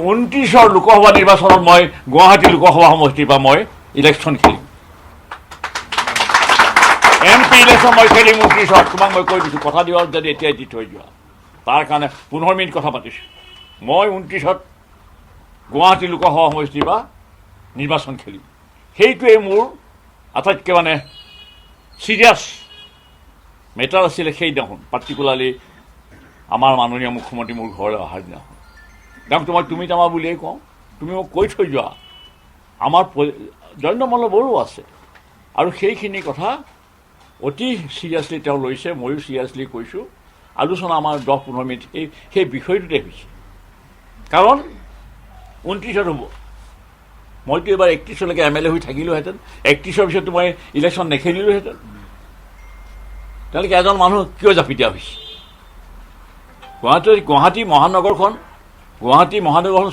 29ৰ লোকসভা নিৰ্বাচনত মই গুৱাহাটী লোকসভা সমষ্টিৰ পৰা মই ইলেকশ্যন খেলিম MP ইলেকশ্যন মই খেলিম 29ত তোমাক মই কৈ দিছোঁ কথা দিওঁ যদি এতিয়াই দি থৈ যোৱা তাৰ কাৰণে 15 মিনিট কথা পাতিছোঁ মই 29ত গুৱাহাটী লোকসভা সমষ্টিৰ পৰা নিৰ্বাচন খেলিম সেইটোৱে মোৰ আটাইতকৈ মানে চিৰিয়াছ মেটাৰ আছিলে সেইদিনাখন পাৰ্টিকুলাৰলি আমাৰ মাননীয় মুখ্যমন্ত্ৰী মোৰ ঘৰলৈ অহাৰ দিনাখন কাৰণ তোমাক তুমি তামা বুলিয়েই কওঁ তুমি মোক কৈ থৈ যোৱা আমাৰ জয়ন্তমল্ল বড়ো আছে আৰু সেইখিনি কথা অতি চিৰিয়াছলি তেওঁ লৈছে ময়ো চিৰিয়াছলি কৈছোঁ আলোচনা আমাৰ 10-15 মিনিট সেই বিষয়টোতে হৈছে কাৰণ 29ত হ'ব মইতো এবাৰ 31লৈকে MLA হৈ থাকিলোহেঁতেন 31ৰ পিছততো মই ইলেকশ্যন নেখেলিলোহেঁতেন তেওঁলোকে এজন মানুহ কিয় জাপি দিয়া হৈছে গুৱাহাটী মহানগৰখন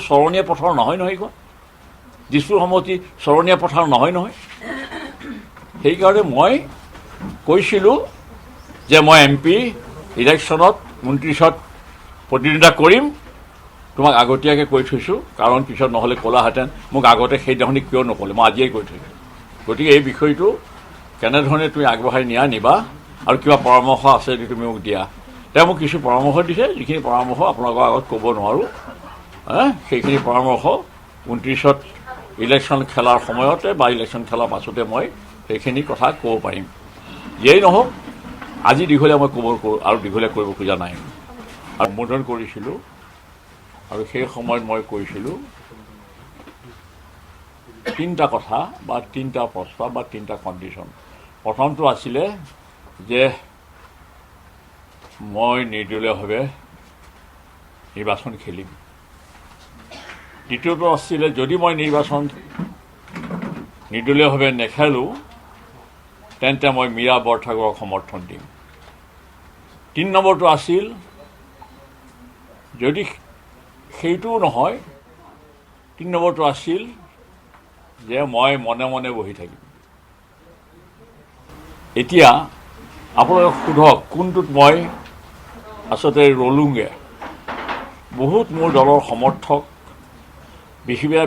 চৰণীয়া পথাৰ নহয় এইখন দিছপুৰ সমষ্টি চৰণীয়া পথাৰ নহয় সেইকাৰণে মই কৈছিলোঁ যে মই MP ইলেকশ্যনত 29ত প্ৰতিদ্বন্দ্বিতা কৰিম তোমাক আগতীয়াকৈ কৈ থৈছোঁ কাৰণ পিছত নহ'লে ক'লাহেঁতেন মোক আগতে সেইদিনাখনি কিয় নক'লে মই আজিয়েই কৈ থৈছোঁ গতিকে এই বিষয়টো কেনেধৰণে তুমি আগবঢ়াই নিবা আৰু কিবা পৰামৰ্শ আছে যদি তুমি মোক দিয়া তেওঁ মোক কিছু পৰামৰ্শ দিছে যিখিনি পৰামৰ্শ আপোনালোকৰ আগত ক'ব নোৱাৰোঁ সেইখিনি পৰামৰ্শ 29ত ইলেকশ্যন খেলাৰ সময়তে বা ইলেকশ্যন খেলাৰ পাছতে মই সেইখিনি কথা ক'ব পাৰিম যিয়েই নহওক আজি দীঘলীয়া মই আৰু দীঘলীয়া কৰিব খোজা নাই আৰু সম্বোধন কৰিছিলোঁ আৰু সেই সময়ত মই কৈছিলোঁ 3টা কথা বা 3টা প্ৰস্তাৱ বা 3টা কণ্ডিশ্যন প্ৰথমটো আছিলে যে মই নিৰ্দলীয়ভাৱে নিৰ্বাচন খেলিম দ্বিতীয়টো আছিলে যদি মই নিৰ্বাচন নিৰ্দলীয়ভাৱে নেখেলোঁ তেন্তে মই মীৰা বৰঠাকুৰক সমৰ্থন দিম 3 নম্বৰটো আছিল যদি সেইটোও নহয় 3 নম্বৰটো আছিল যে মই মনে মনে বহি থাকিম এতিয়া আপোনালোকে সোধক কোনটোত মই আচলতে ৰলোংগে বহুত মোৰ দলৰ সমৰ্থক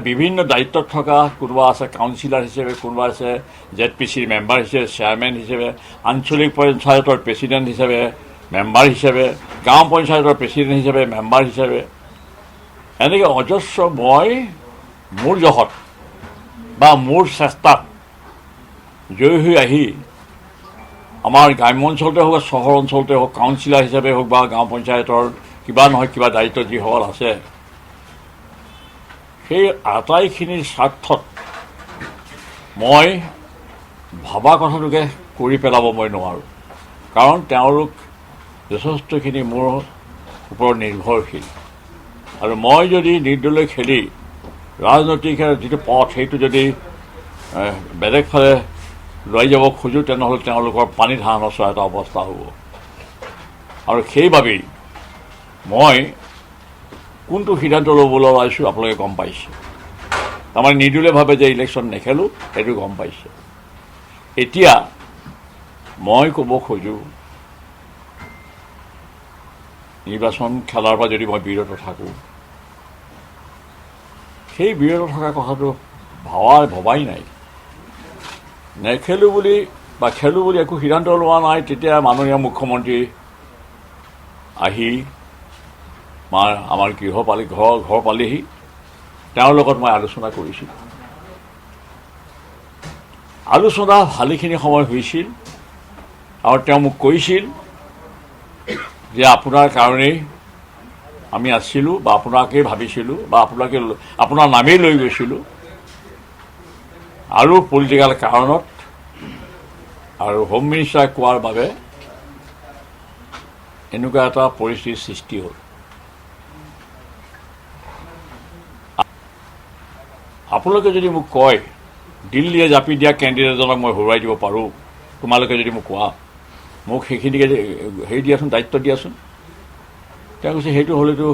বিভিন্ন দায়িত্বত থকা কোনোবা আছে কাউন্সিলাৰ হিচাপে কোনোবা আছে ZPCৰ মেম্বাৰ হিচাপে চেয়াৰমেন হিচাপে আঞ্চলিক পঞ্চায়তৰ প্ৰেচিডেণ্ট হিচাপে মেম্বাৰ হিচাপে গাঁও পঞ্চায়তৰ প্ৰেচিডেণ্ট হিচাপে মেম্বাৰ হিচাপে এনেকৈ অজস্ৰ মই মোৰ জহত বা মোৰ চেষ্টাত জয়ী হৈ আহি আমাৰ গ্ৰাম্য অঞ্চলতে হওক চহৰ অঞ্চলতে হওক কাউন্সিলাৰ হিচাপে হওক বা গাঁও পঞ্চায়তৰ কিবা নহয় কিবা দায়িত্ব যিসকল আছে সেই আটাইখিনিৰ স্বাৰ্থত মই ভবা কথাটোকে কৰি পেলাব মই নোৱাৰোঁ কাৰণ তেওঁলোক যথেষ্টখিনি মোৰ ওপৰত নিৰ্ভৰশীল আৰু মই যদি নিৰ্দলীয় খেলি ৰাজনৈতিক যিটো পথ সেইটো যদি বেলেগ ফালে লৈ যাব খোজোঁ তেনেহ'লে তেওঁলোকৰ পানী ধান নচৰা এটা অৱস্থা হ'ব আৰু সেইবাবেই মই কোনটো সিদ্ধান্ত ল'বলৈ ওলাইছোঁ আপোনালোকে গম পাইছে তাৰমানে নিৰ্দলীয়ভাৱে যে ইলেকশ্যন নেখেলোঁ সেইটো গম পাইছে এতিয়া মই ক'ব খোজোঁ নিৰ্বাচন খেলাৰ পৰা যদি মই বিৰত থাকোঁ সেই বিৰত থকা কথাটো ভবাই নাই নেখেলোঁ বুলি বা খেলোঁ বুলি একো সিদ্ধান্ত লোৱা নাই তেতিয়া মাননীয় মুখ্যমন্ত্ৰী আহি আমাৰ ঘৰ পালেহি তেওঁৰ লগত মই আলোচনা কৰিছিলোঁ আলোচনা ভালেখিনি সময় হৈছিল আৰু তেওঁ মোক কৈছিল যে আপোনাৰ কাৰণেই আমি আছিলোঁ বা আপোনাকেই ভাবিছিলোঁ বা আপোনাৰ নামেই লৈ গৈছিলোঁ আৰু পলিটিকেল কাৰণত আৰু হোম মিনিষ্টাৰ কোৱাৰ বাবে এনেকুৱা এটা পৰিস্থিতিৰ সৃষ্টি হ'ল আপোনালোকে যদি মোক কয় দিল্লীয়ে জাপি দিয়া কেণ্ডিডেটজনক মই হৰুৱাই দিব পাৰোঁ তোমালোকে যদি মোক কোৱা মোক সেইখিনিকে হেৰি দিয়াচোন দায়িত্ব দিয়াচোন তেওঁ কৈছে সেইটো হ'লেতো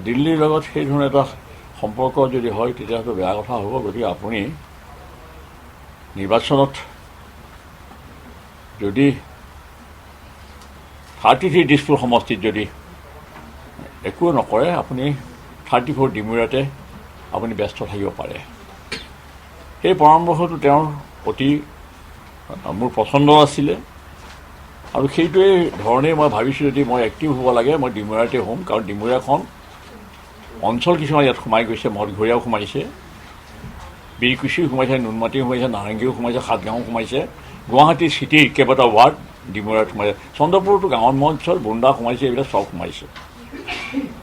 দিল্লীৰ লগত সেই ধৰণৰ এটা সম্পৰ্ক যদি হয় তেতিয়াহ'লে বেয়া কথা হ'ব গতিকে আপুনি নিৰ্বাচনত যদি 33 দিছপুৰ সমষ্টিত যদি একো নকৰে, আপুনি 34 ডিমুৰীয়াতে আপুনি ব্যস্ত থাকিব পাৰে। সেই পৰামৰ্শটো তেওঁৰ অতি মোৰ পচন্দ আছিলে আৰু সেইটোৱে ধৰণেই মই ভাবিছোঁ যদি মই এক্টিভ হ'ব লাগে মই ডিমুৰীয়াতে হ'ম, কাৰণ ডিমুৰীয়াখন অঞ্চল কিছুমান ইয়াত সোমাই গৈছে, মঠঘৰীয়াও সোমাইছে, বীৰকুছিও সোমাইছে, নুনমাটিও সোমাইছে, নাৰেংগীও সোমাইছে, সাতগাঁও সোমাইছে, গুৱাহাটী চিটিৰ কেইবাটাও ৱাৰ্ড ডিমুৰীয়াত সোমাইছে, চন্দ্ৰপুৰতো গ্ৰাম্য অঞ্চল, বুন্দা সোমাইছে, এইবিলাক চব সোমাইছে।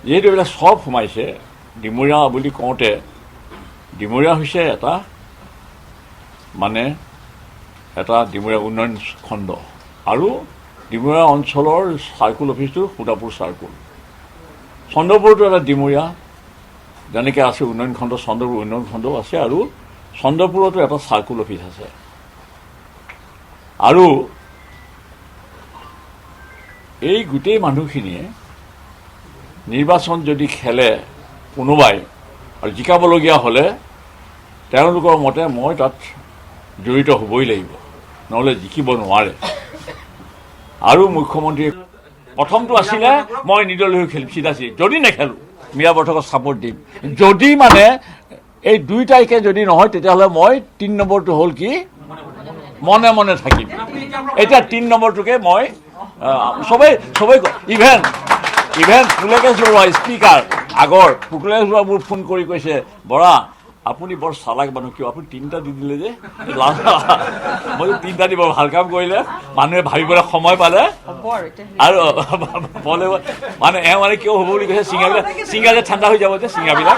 যিহেতু এইবিলাক চব সোমাইছে, ডিমুৰীয়া বুলি কওঁতে ডিমুৰীয়া হৈছে এটা ডিমুৰীয়া উন্নয়ন খণ্ড আৰু ডিমুৰীয়া অঞ্চলৰ চাৰ্কুল অফিচটো সুদাপুৰ চাৰ্কুল। চন্দ্ৰপুৰতো এটা ডিমুৰীয়া যেনেকৈ আছে উন্নয়ন খণ্ড, চন্দ্ৰপুৰ উন্নয়ন খণ্ডও আছে আৰু চন্দ্ৰপুৰতো এটা চাৰ্কুল অফিচ আছে। আৰু এই গোটেই মানুহখিনিয়ে নিৰ্বাচন যদি খেলে কোনোবাই আৰু জিকাবলগীয়া হ'লে তেওঁলোকৰ মতে মই তাত জড়িত হ'বই লাগিব, নহ'লে জিকিব নোৱাৰে। আৰু মুখ্যমন্ত্ৰী প্ৰথমটো আছিলে মই নিৰ্দলীয় হৈ খেলিম, চিধা যদি নেখেলোঁ মীৰা বৰঠাকুৰক ছাপৰ্ট দিম, যদি এই 2 তাৰিখে যদি নহয় তেতিয়াহ'লে মই 3 নম্বৰটো হ'ল কি মনে মনে থাকিম। এতিয়া 3 নম্বৰটোকে মই চবেই ইভেন পুলেকেশ বৰুৱা স্পীকাৰ আগৰ পুলেকেশ বৰুৱা মোৰ ফোন কৰি কৈছে, বৰা আপুনি বৰ চালাক মানুহ, কিয় আপুনি 3টা দি দিলে যে, মই 3টা দিব ভাল কাম কৰিলে, মানুহে ভাবিবলৈ সময় পালে আৰু কিয় হ'ব বুলি কৈছে, চিঙাবিলাক ঠাণ্ডা হৈ যাব যে চিঙাবিলাক